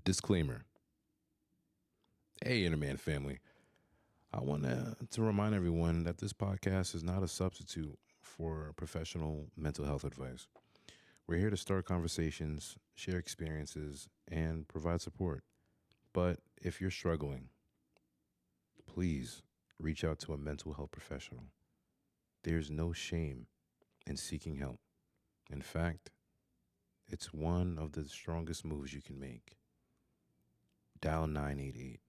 Disclaimer. Hey, InnerMan family. I want to remind everyone that this podcast is not a substitute for professional mental health advice. We're here to start conversations, share experiences, and provide support. But if you're struggling, please reach out to a mental health professional. There's no shame in seeking help. In fact, it's one of the strongest moves you can make. Dial 988.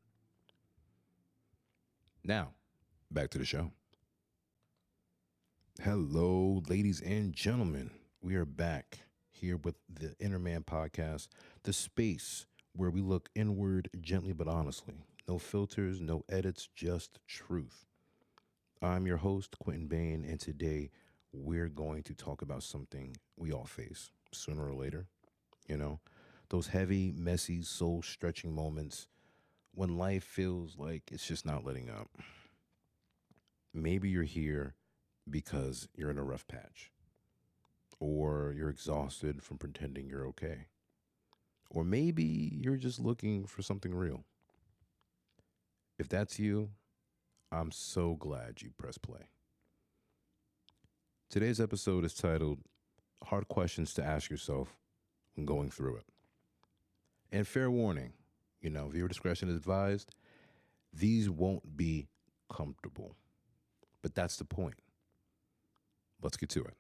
Now, back to the show. Hello, ladies and gentlemen. We are back here with the InnerMan Podcast, the space where we look inward gently but honestly. No filters, no edits, just truth. I'm your host, Quentin Bain, and today we're going to talk about something we all face sooner or later. Those heavy, messy, soul-stretching moments when life feels like it's just not letting up. Maybe you're here because you're in a rough patch, or you're exhausted from pretending you're okay, or maybe you're just looking for something real. If that's you, I'm so glad you pressed play. Today's episode is titled Hard Questions to Ask Yourself When Going Through It. And fair warning, viewer discretion is advised. These won't be comfortable, but that's the point. Let's get to it.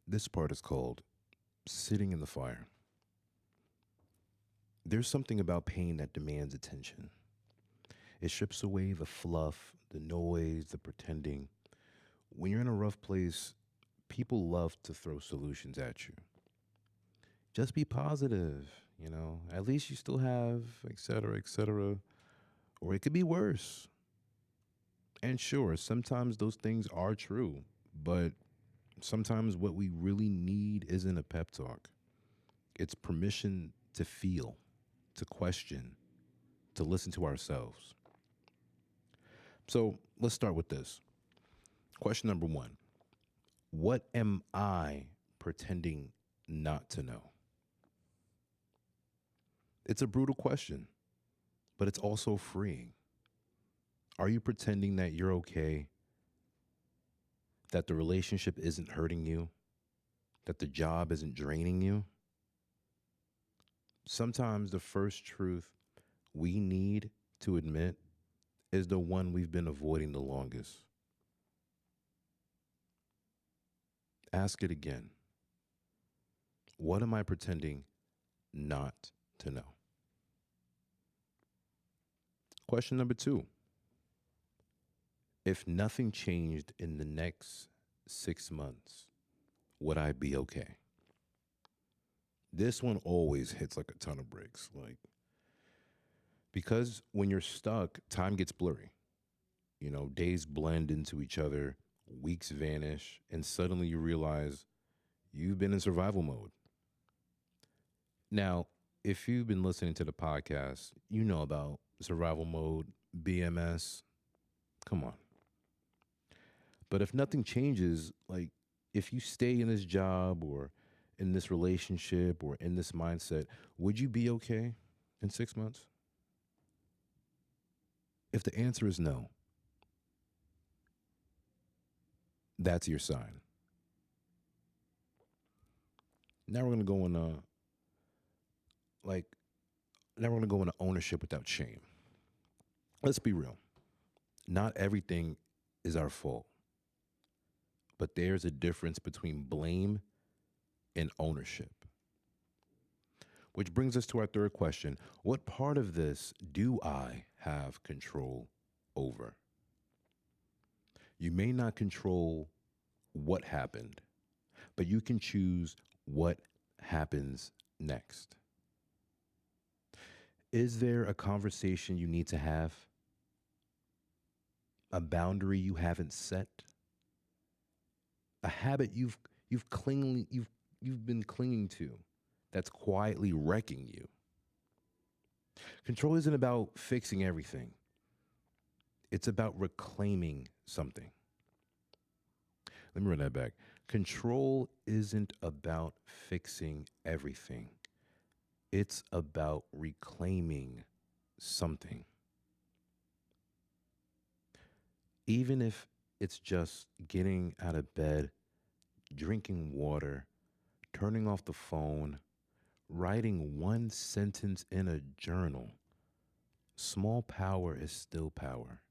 This part is called Sitting in the Fire. There's something about pain that demands attention. It strips away the fluff, the noise, the pretending. When you're in a rough place, people love to throw solutions at you. Just be positive, at least you still have, et cetera, or it could be worse. And sure, sometimes those things are true, but sometimes what we really need isn't a pep talk. It's permission to feel, to question, to listen to ourselves. So let's start with this. Question number 1. What am I pretending not to know? It's a brutal question, but it's also freeing. Are you pretending that you're okay, that the relationship isn't hurting you, that the job isn't draining you? Sometimes the first truth we need to admit is the one we've been avoiding the longest. Ask it again. What am I pretending not to know? Question number 2. If nothing changed in the next 6 months, would I be okay? This one always hits like a ton of bricks. Because when you're stuck, time gets blurry. Days blend into each other, weeks vanish, and suddenly you realize you've been in survival mode. Now, if you've been listening to the podcast, you know about survival mode, BMS. Come on. But if nothing changes, if you stay in this job or in this relationship or in this mindset, would you be okay in 6 months? If the answer is no, that's your sign. Now we're going to go into ownership without shame. Let's be real. Not everything is our fault. But there's a difference between blame and ownership. Which brings us to our third question. What part of this do I have control over? You may not control what happened, but you can choose what happens next. Is there a conversation you need to have? A boundary you haven't set? A habit you've been clinging to that's quietly wrecking you? Control isn't about fixing everything. It's about reclaiming something. Let me run that back. Control isn't about fixing everything, it's about reclaiming something. Even if it's just getting out of bed, drinking water, turning off the phone, writing one sentence in a journal, small power is still power.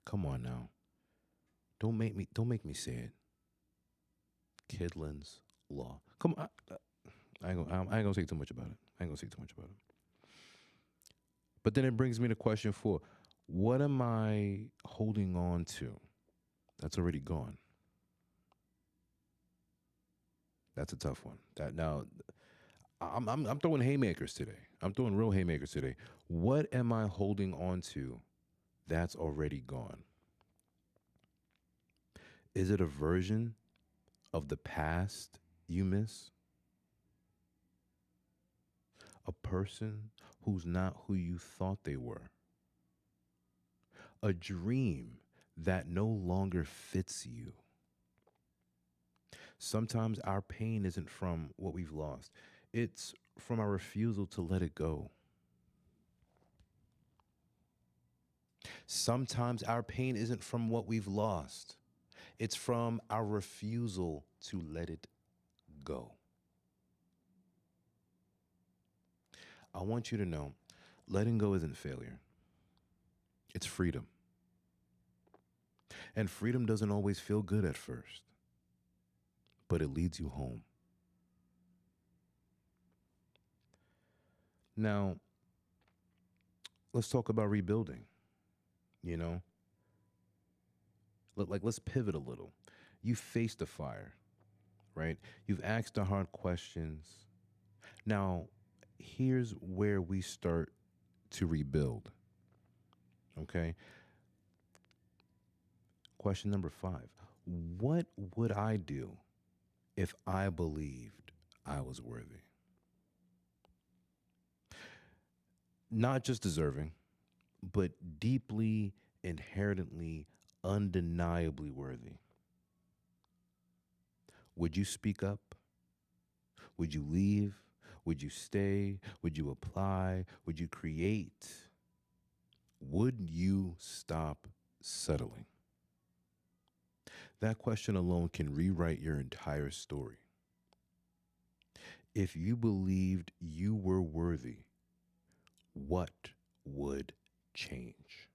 Come on now. Don't make me say it. Kidlin's law. Come on. I ain't gonna say too much about it. I ain't gonna say too much about it. But then it brings me to question 4. What am I holding on to that's already gone? That's a tough one. That now I'm throwing haymakers today. I'm throwing real haymakers today. What am I holding on to that's already gone? Is it a version of the past you miss? A person who's not who you thought they were? A dream that no longer fits you? Sometimes our pain isn't from what we've lost, it's from our refusal to let it go. Sometimes our pain isn't from what we've lost, it's from our refusal to let it go. I want you to know letting go isn't failure, it's freedom. And freedom doesn't always feel good at first, but it leads you home. Now, let's talk about rebuilding. You know, let's pivot a little. You faced the fire, right? You've asked the hard questions. Now, here's where we start to rebuild. Okay. Question number 5. What would I do if I believed I was worthy? Not just deserving, but deeply, inherently, undeniably worthy. Would you speak up? Would you leave? Would you stay? Would you apply? Would you create? Would you stop settling? That question alone can rewrite your entire story. If you believed you were worthy, what would change?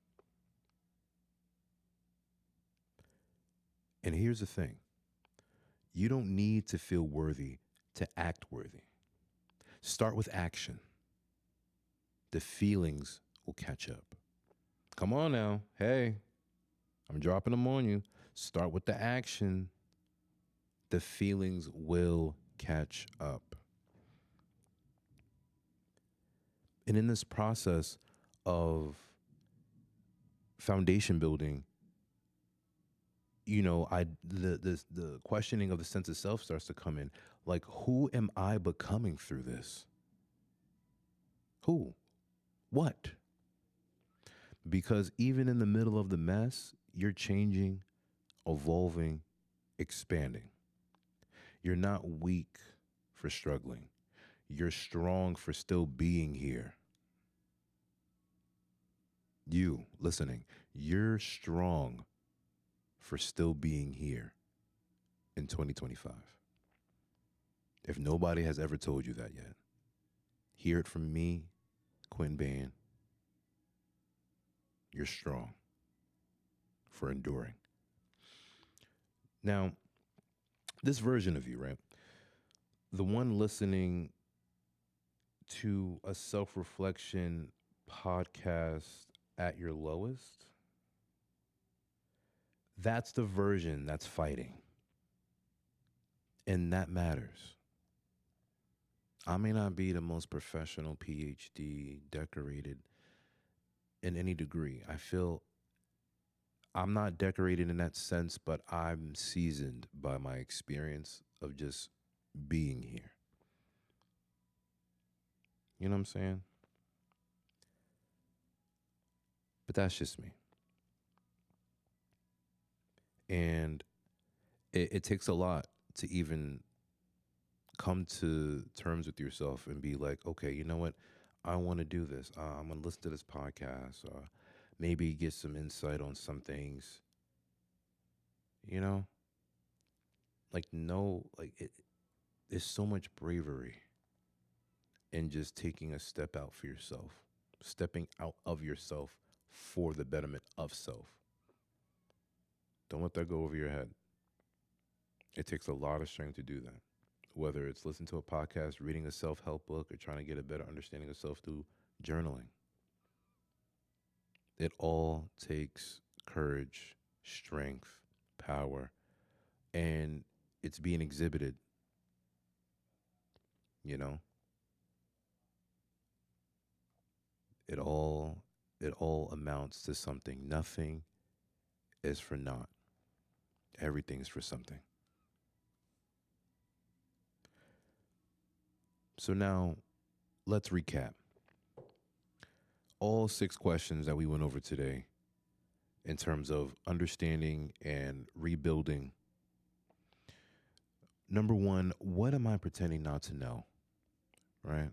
And here's the thing. You don't need to feel worthy to act worthy. Start with action. The feelings will catch up. Come on now. Hey, I'm dropping them on you. Start with the action. The feelings will catch up. And in this process of foundation building, the questioning of the sense of self starts to come in. Like, who am I becoming through this? Who? What? Because even in the middle of the mess, you're changing, evolving, expanding. You're not weak for struggling. You're strong for still being here. You, listening, you're strong for still being here in 2025. If nobody has ever told you that yet, hear it from me, Quinn Bain. You're strong for enduring. Now, this version of you, right? The one listening to a self-reflection podcast at your lowest, that's the version that's fighting. And that matters. I may not be the most professional PhD decorated in any degree. I feel I'm not decorated in that sense, but I'm seasoned by my experience of just being here. You know what I'm saying? But that's just me. And It takes a lot to even come to terms with yourself and be like, okay, you know what? I want to do this. I'm going to listen to this podcast. Maybe get some insight on some things, you know? Like, no, like, there's so much bravery in just taking a step out for yourself, stepping out of yourself for the betterment of self. Don't let that go over your head. It takes a lot of strength to do that. Whether it's listening to a podcast, reading a self-help book, or trying to get a better understanding of self through journaling. It all takes courage, strength, power, and it's being exhibited, you know? It all amounts to something. Nothing is for naught. Everything's for something. So now let's recap. All 6 questions that we went over today in terms of understanding and rebuilding. Number 1, what am I pretending not to know? Right?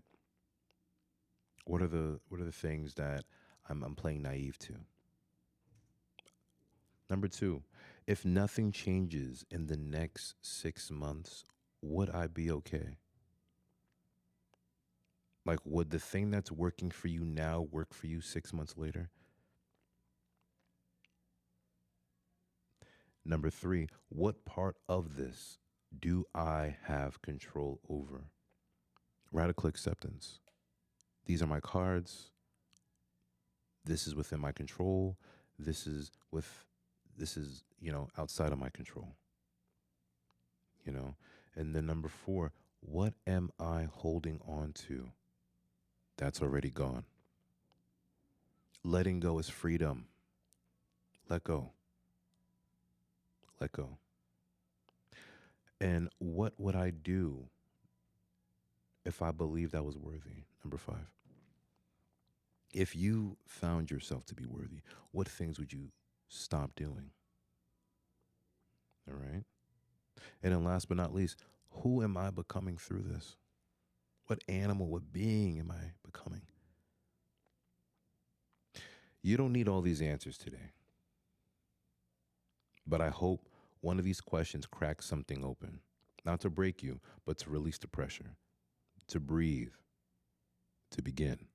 What are the things that I'm playing naive to? Number 2, if nothing changes in the next 6 months, would I be okay? Like, would the thing that's working for you now work for you 6 months later? Number 3, what part of this do I have control over? Radical acceptance. These are my cards. This is within my control. This is, outside of my control. And then number 4, what am I holding on to that's already gone? Letting go is freedom. Let go. Let go. And what would I do if I believed I was worthy? Number 5. If you found yourself to be worthy, what things would you stop doing? All right. And then last but not least, who am I becoming through this? What animal, what being am I becoming? You don't need all these answers today. But I hope one of these questions cracks something open. Not to break you, but to release the pressure, to breathe, to begin.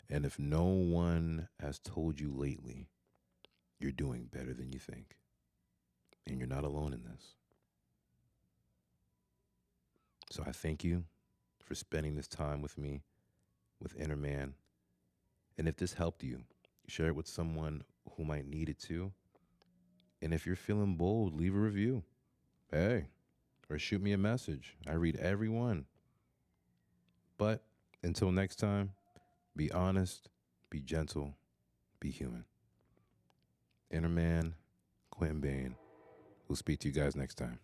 And if no one has told you lately, you're doing better than you think. And you're not alone in this. So I thank you for spending this time with me, with InnerMan. And if this helped you, share it with someone who might need it too. And if you're feeling bold, leave a review. Hey, or shoot me a message. I read every one. But until next time, be honest, be gentle, be human. InnerMan, Quentin Bain. We'll speak to you guys next time.